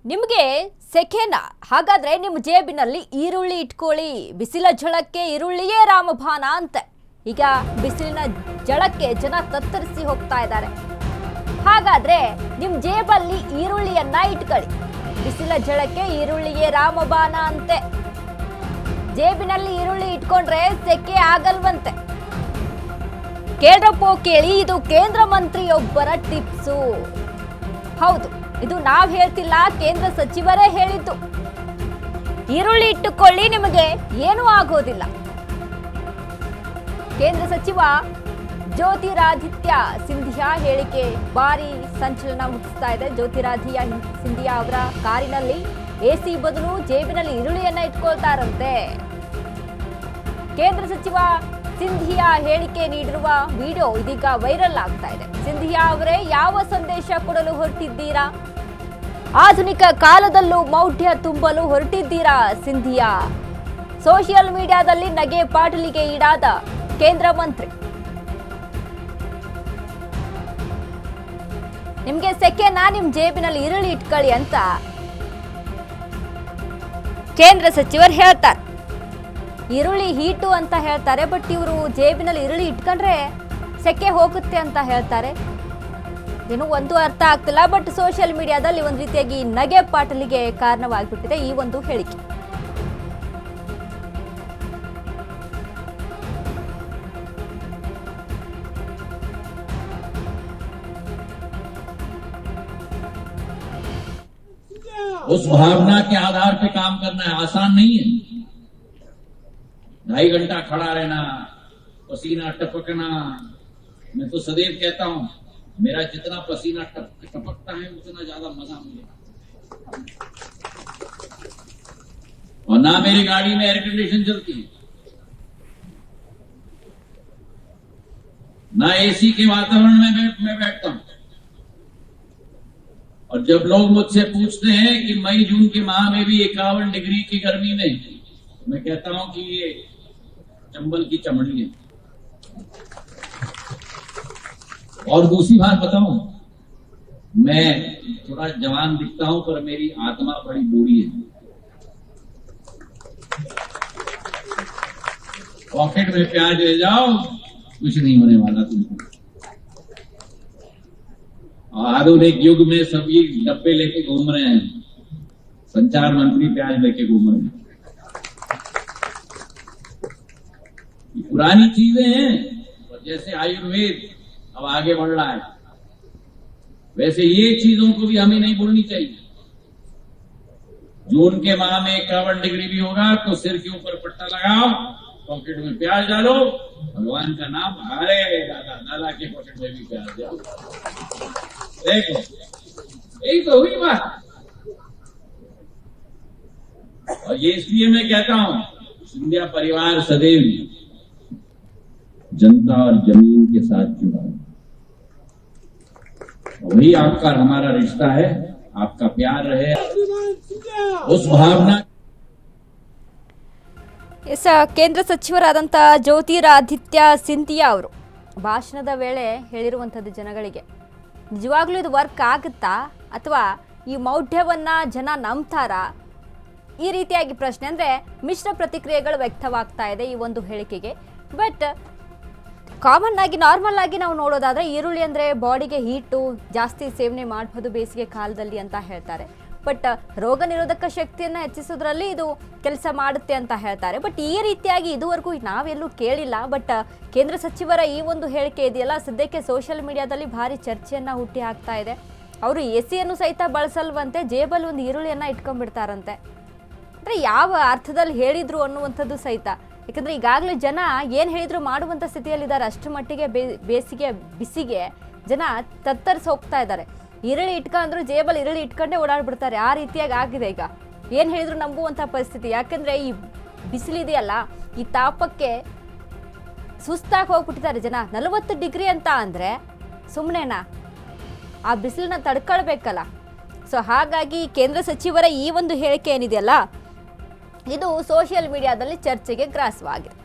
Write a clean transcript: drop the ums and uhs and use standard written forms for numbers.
ನಿಮಗೆ ಸೆಕೆನಾ? ಹಾಗಾದ್ರೆ ನಿಮ್ಮ ಜೇಬಿನಲ್ಲಿ ಈರುಳ್ಳಿ ಇಟ್ಕೊಳ್ಳಿ. ಬಿಸಿಲ ಝಳಕ್ಕೆ ಈರುಳ್ಳಿಯೇ ರಾಮಬಾಣ ಅಂತೆ. ಈಗ ಬಿಸಿಲಿನ ಝಳಕ್ಕೆ ಜನ ತತ್ತರಿಸಿ ಹೋಗ್ತಾ ಇದ್ದಾರೆ. ಹಾಗಾದ್ರೆ ನಿಮ್ಮ ಜೇಬಲ್ಲಿ ಈರುಳ್ಳಿಯನ್ನ ಇಟ್ಕೊಳ್ಳಿ. ಬಿಸಿಲ ಝಳಕ್ಕೆ ಈರುಳ್ಳಿಯೇ ರಾಮಬಾಣ ಅಂತೆ. ಜೇಬಿನಲ್ಲಿ ಈರುಳ್ಳಿ ಇಟ್ಕೊಂಡ್ರೆ ಸೆಕೆ ಆಗಲ್ವಂತೆ. ಕೇಳ್ರಪ್ಪೋ ಕೇಳಿ, ಇದು ಕೇಂದ್ರ ಮಂತ್ರಿಯೊಬ್ಬರ ಟಿಪ್ಸು. ಹೌದು, ಇದು ನಾವ್ ಹೇಳ್ತಿಲ್ಲ, ಕೇಂದ್ರ ಸಚಿವರೇ ಹೇಳಿದ್ದು. ಈರುಳ್ಳಿ ಇಟ್ಟುಕೊಳ್ಳಿ, ನಿಮಗೆ ಏನೂ ಆಗೋದಿಲ್ಲ. ಕೇಂದ್ರ ಸಚಿವ ಜ್ಯೋತಿರಾದಿತ್ಯ ಸಿಂಧಿಯಾ ಹೇಳಿಕೆ ಭಾರಿ ಸಂಚಲನ ಹುಟ್ಟಿಸ್ತಾ ಇದೆ. ಜ್ಯೋತಿರಾದಿತ್ಯ ಸಿಂಧಿಯಾ ಅವರ ಕಾರಿನಲ್ಲಿ ಎಸಿ ಬದಲು ಜೇಬಿನಲ್ಲಿ ಈರುಳ್ಳಿಯನ್ನ ಇಟ್ಕೊಳ್ತಾರಂತೆ. ಕೇಂದ್ರ ಸಚಿವ ಸಿಂಧಿಯಾ ಹೇಳಿಕೆ ನೀಡಿರುವ ವಿಡಿಯೋ ಇದೀಗ ವೈರಲ್ ಆಗ್ತಾ ಇದೆ. ಸಿಂಧಿಯಾ ಅವರೇ, ಯಾವ ಸಂದೇಶ ಕೊಡಲು ಹೊರಟಿದ್ದೀರಾ? ಆಧುನಿಕ ಕಾಲದಲ್ಲೂ ಮೌಢ್ಯ ತುಂಬಲು ಹೊರಟಿದ್ದೀರಾ ಸಿಂಧಿಯಾ? ಸೋಷಿಯಲ್ ಮೀಡಿಯಾದಲ್ಲಿ ನಗೆ ಪಾಟಲಿಗೆ ಈಡಾದ ಕೇಂದ್ರ ಮಂತ್ರಿ. ನಿಮ್ಗೆ ಸೆಕೆನಾ? ನಿಮ್ ಜೇಬಿನಲ್ಲಿ ಈರುಳ್ಳಿ ಇಟ್ಕೊಳ್ಳಿ ಅಂತ ಕೇಂದ್ರ ಸಚಿವರು ಹೇಳ್ತಾರೆ. ಈರುಳ್ಳಿ ಹೀಟು ಅಂತ ಹೇಳ್ತಾರೆ, ಬಟ್ ಇವರು ಜೇಬಿನಲ್ಲಿ ಈರುಳ್ಳಿ ಇಟ್ಕೊಂಡ್ರೆ ಸೆಕೆ ಹೋಗುತ್ತೆ ಅಂತ ಹೇಳ್ತಾರೆ. ಇನ್ನು ಒಂದು ಅರ್ಥ ಆಗ್ತಿಲ್ಲ, ಬಟ್ ಸೋಷಿಯಲ್ ಮೀಡಿಯಾದಲ್ಲಿ ಒಂದು ರೀತಿಯಾಗಿ ನಗೆ ಪಾಟಲಿಗೆ ಕಾರಣವಾಗಿಬಿಟ್ಟಿದೆ ಈ ಒಂದು ಹೇಳಿಕೆ. उस भावना के आधार पे काम करना है, आसान नहीं है। 2.5 घंटा खड़ा रहना, पसीना टपकना। मैं तो सदैव कहता हूं, मेरा जितना पसीना टपकता है उतना ज्यादा मजा मिलेगा। और ना मेरी गाड़ी में एयर कंडीशन चलती है, ना एसी के वातावरण में मैं बैठता हूं। और जब लोग मुझसे पूछते हैं कि मई जून के माह में भी 51 डिग्री की गर्मी में, मैं कहता हूं कि ये चंबल की चमड़ी है। और दूसरी बात बताऊं, मैं थोड़ा जवान दिखता हूं पर मेरी आत्मा बड़ी बूढ़ी है। पॉकेट में प्याज ले जाओ, कुछ नहीं होने वाला तुमको। आधुनिक युग में सभी डब्बे लेके घूम रहे हैं, संचार मंत्री प्याज लेके घूम रहे हैं। पुरानी चीजें हैं, जैसे आयुर्वेद अब आगे बढ़ रहा है, वैसे ये चीजों को भी हमें नहीं भूलनी चाहिए। जून के माह में 51 डिग्री भी होगा तो सिर के ऊपर पट्टा लगाओ, पॉकेट में प्याज डालो, भगवान का नाम, अरे दादा दादा के पॉकेट में भी प्याज डालो। देखो, यही तो हुई बात। और ये इसलिए मैं कहता हूं, सिंधिया परिवार सदैव जनता और जमीन के साथ जुड़ा है। वही आपका हमारा रिश्ता है, आपका प्यार रहे उस भावना। ಎಸ್, ಕೇಂದ್ರ ಸಚಿವರಾದಂಥ ಜ್ಯೋತಿರಾದಿತ್ಯ ಸಿಂಧಿಯಾ ಅವರು ಭಾಷಣದ ವೇಳೆ ಹೇಳಿರುವಂಥದ್ದು ಜನಗಳಿಗೆ ನಿಜವಾಗ್ಲೂ ಇದು ವರ್ಕ್ ಆಗುತ್ತಾ ಅಥವಾ ಈ ಮೌಢ್ಯವನ್ನು ಜನ ನಂಬ್ತಾರಾ? ಈ ರೀತಿಯಾಗಿ ಪ್ರಶ್ನೆ, ಅಂದರೆ ಮಿಶ್ರ ಪ್ರತಿಕ್ರಿಯೆಗಳು ವ್ಯಕ್ತವಾಗ್ತಾ ಇದೆ ಈ ಒಂದು ಹೇಳಿಕೆಗೆ. ಬಟ್ ಕಾಮನ್ ಆಗಿ ನಾರ್ಮಲ್ ಆಗಿ ನಾವು ನೋಡೋದಾದರೆ ಈರುಳ್ಳಿ ಅಂದರೆ ಬಾಡಿಗೆ ಹೀಟು, ಜಾಸ್ತಿ ಸೇವನೆ ಮಾಡಬಹುದು ಬೇಸಿಗೆ ಕಾಲದಲ್ಲಿ ಅಂತ ಹೇಳ್ತಾರೆ. ಬಟ್ ರೋಗ ನಿರೋಧಕ ಶಕ್ತಿಯನ್ನು ಹೆಚ್ಚಿಸೋದ್ರಲ್ಲಿ ಇದು ಕೆಲಸ ಮಾಡುತ್ತೆ ಅಂತ ಹೇಳ್ತಾರೆ. ಬಟ್ ಈ ರೀತಿಯಾಗಿ ಇದುವರೆಗೂ ನಾವೆಲ್ಲೂ ಕೇಳಿಲ್ಲ. ಬಟ್ ಕೇಂದ್ರ ಸಚಿವರ ಈ ಒಂದು ಹೇಳಿಕೆ ಇದೆಯಲ್ಲ, ಸದ್ಯಕ್ಕೆ ಸೋಷಿಯಲ್ ಮೀಡಿಯಾದಲ್ಲಿ ಭಾರಿ ಚರ್ಚೆಯನ್ನು ಹುಟ್ಟಿ ಹಾಕ್ತಾ ಇದೆ. ಅವರು ಎಸಿಯನ್ನು ಸಹಿತ ಬಳಸಲ್ವಂತೆ, ಜೇಬಲ್ಲಿ ಒಂದು ಈರುಳ್ಳಿಯನ್ನು ಇಟ್ಕೊಂಡ್ಬಿಡ್ತಾರಂತೆ. ಅಂದರೆ ಯಾವ ಅರ್ಥದಲ್ಲಿ ಹೇಳಿದ್ರು ಅನ್ನುವಂಥದ್ದು ಸಹಿತ, ಯಾಕಂದರೆ ಈಗಾಗಲೇ ಜನ ಏನು ಹೇಳಿದ್ರು ಮಾಡುವಂಥ ಸ್ಥಿತಿಯಲ್ಲಿದ್ದಾರೆ. ಅಷ್ಟು ಮಟ್ಟಿಗೆ ಬೇಸಿಗೆ ಬಿಸಿಗೆ ಜನ ತತ್ತರಿಸಿ ಹೋಗ್ತಾ ಇದ್ದಾರೆ. ಈರುಳ್ಳಿ ಇಟ್ಕೊಂಡ್ರು ಜೇಬಲ್ಲಿ ಈರುಳ್ಳಿ ಇಟ್ಕೊಂಡೇ ಓಡಾಡ್ಬಿಡ್ತಾರೆ. ಆ ರೀತಿಯಾಗಿ ಆಗಿದೆ ಈಗ. ಏನು ಹೇಳಿದ್ರು ನಂಬುವಂಥ ಪರಿಸ್ಥಿತಿ. ಯಾಕಂದರೆ ಈ ಬಿಸಿಲಿದೆಯಲ್ಲ, ಈ ತಾಪಕ್ಕೆ ಸುಸ್ತಾಗಿ ಹೋಗ್ಬಿಟ್ಟಿದ್ದಾರೆ ಜನ. 40 ಡಿಗ್ರಿ ಅಂತ ಅಂದರೆ ಸುಮ್ಮನೆನಾ? ಆ ಬಿಸಿಲನ್ನ ತಡ್ಕೊಳ್ಬೇಕಲ್ಲ. ಸೊ ಹಾಗಾಗಿ ಕೇಂದ್ರ ಸಚಿವರ ಈ ಒಂದು ಹೇಳಿಕೆ ಏನಿದೆಯಲ್ಲ, ಇದು ಸೋಷಿಯಲ್ ಮೀಡಿಯಾದಲ್ಲಿ ಚರ್ಚೆಗೆ ಗ್ರಾಸವಾಗಿದೆ.